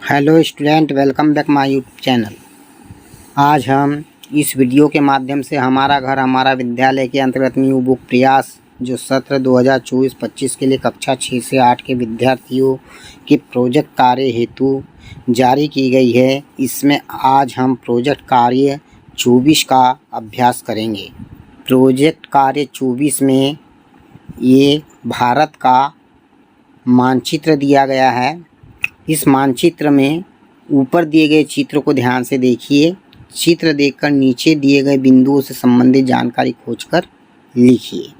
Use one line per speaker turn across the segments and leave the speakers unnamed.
Hello student, welcome back my YouTube channel. आज हम इस वीडियो के माध्यम से हमारा घर हमारा विद्यालय के अंतर्गत न्यू बुक प्रयास जो सत्र 2024-25 के लिए कक्षा 6 से 8 के विद्यार्थियों के प्रोजेक्ट कार्य हेतु जारी की गई है। इसमें आज हम प्रोजेक्ट कार्य 24 का अभ्यास करेंगे। प्रोजेक्ट कार्य 24 में ये भारत का मानचित्र दिया गया है। इस मानचित्र में ऊपर दिए गए चित्र को ध्यान से देखिए। चित्र देखकर नीचे दिए गए बिंदुओं से संबंधित जानकारी खोजकर लिखिए।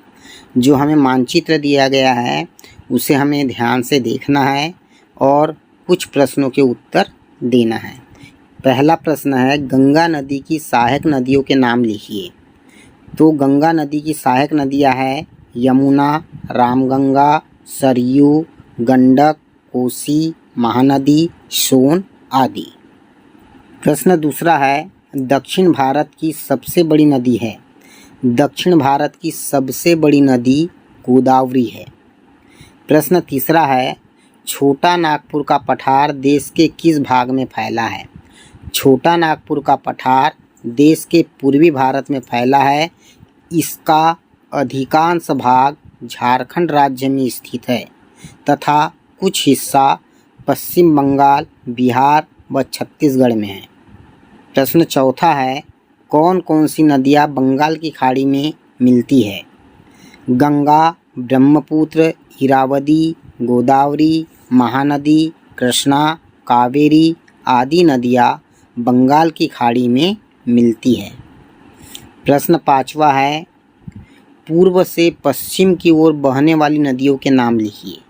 जो हमें मानचित्र दिया गया है उसे हमें ध्यान से देखना है और कुछ प्रश्नों के उत्तर देना है। पहला प्रश्न है, गंगा नदी की सहायक नदियों के नाम लिखिए। तो गंगा नदी की सहायक नदियाँ हैं यमुना, रामगंगा, सरयू, गंडक, कोसी, महानदी, सोन आदि। प्रश्न दूसरा है, दक्षिण भारत की सबसे बड़ी नदी है। दक्षिण भारत की सबसे बड़ी नदी गोदावरी है। प्रश्न तीसरा है, छोटा नागपुर का पठार देश के किस भाग में फैला है। छोटा नागपुर का पठार देश के पूर्वी भारत में फैला है। इसका अधिकांश भाग झारखंड राज्य में स्थित है तथा कुछ हिस्सा पश्चिम बंगाल, बिहार व छत्तीसगढ़ में है। प्रश्न चौथा है, कौन कौन सी नदियाँ बंगाल की खाड़ी में मिलती है। गंगा, ब्रह्मपुत्र, इरावदी, गोदावरी, महानदी, कृष्णा, कावेरी आदि नदियाँ बंगाल की खाड़ी में मिलती है। प्रश्न पाँचवा है, पूर्व से पश्चिम की ओर बहने वाली नदियों के नाम लिखिए।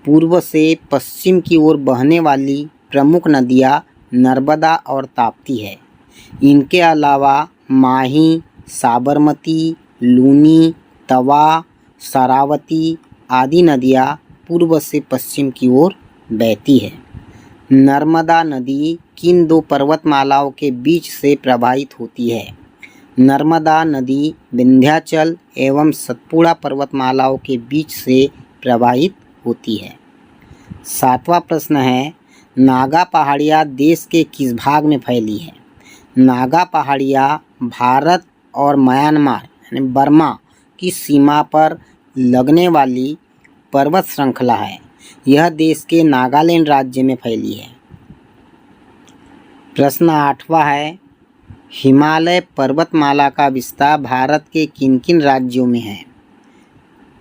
पूर्व से पश्चिम की ओर बहने वाली प्रमुख नदियाँ नर्मदा और ताप्ती है। इनके अलावा माही, साबरमती, लूनी, तवा, शरावती आदि नदियाँ पूर्व से पश्चिम की ओर बहती है। नर्मदा नदी किन दो पर्वतमालाओं के बीच से प्रवाहित होती है। नर्मदा नदी विंध्याचल एवं सतपुड़ा पर्वतमालाओं के बीच से प्रवाहित होती है। सातवां प्रश्न है, नागा पहाड़ियाँ देश के किस भाग में फैली है। नागा पहाड़ियाँ भारत और म्यांमार यानी बर्मा की सीमा पर लगने वाली पर्वत श्रृंखला है। यह देश के नागालैंड राज्य में फैली है। प्रश्न आठवां है, हिमालय पर्वतमाला का विस्तार भारत के किन किन राज्यों में है।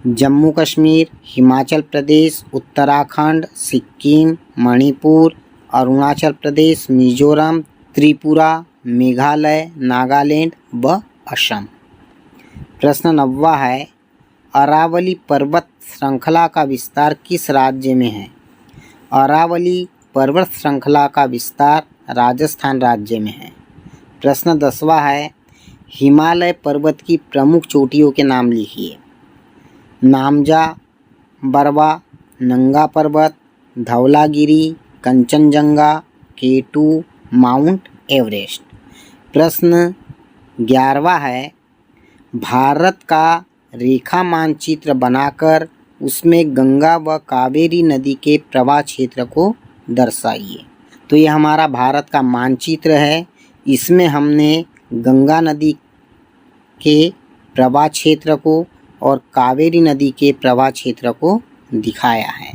जम्मू कश्मीर, हिमाचल प्रदेश, उत्तराखंड, सिक्किम, मणिपुर, अरुणाचल प्रदेश, मिजोरम, त्रिपुरा, मेघालय, नागालैंड व असम। प्रश्न नौवां है, अरावली पर्वत श्रृंखला का विस्तार किस राज्य में है। अरावली पर्वत श्रृंखला का विस्तार राजस्थान राज्य में है। प्रश्न 10वां है, हिमालय पर्वत की प्रमुख चोटियों के नाम लिखिए। नामजा, बरवा, नंगा पर्वत, धौलागिरी, कंचनजंगा, केटू, माउंट एवरेस्ट। प्रश्न 11वां है, भारत का रेखा मानचित्र बनाकर उसमें गंगा व कावेरी नदी के प्रवाह क्षेत्र को दर्शाइए। तो ये हमारा भारत का मानचित्र है। इसमें हमने गंगा नदी के प्रवाह क्षेत्र को और कावेरी नदी के प्रवाह क्षेत्र को दिखाया है।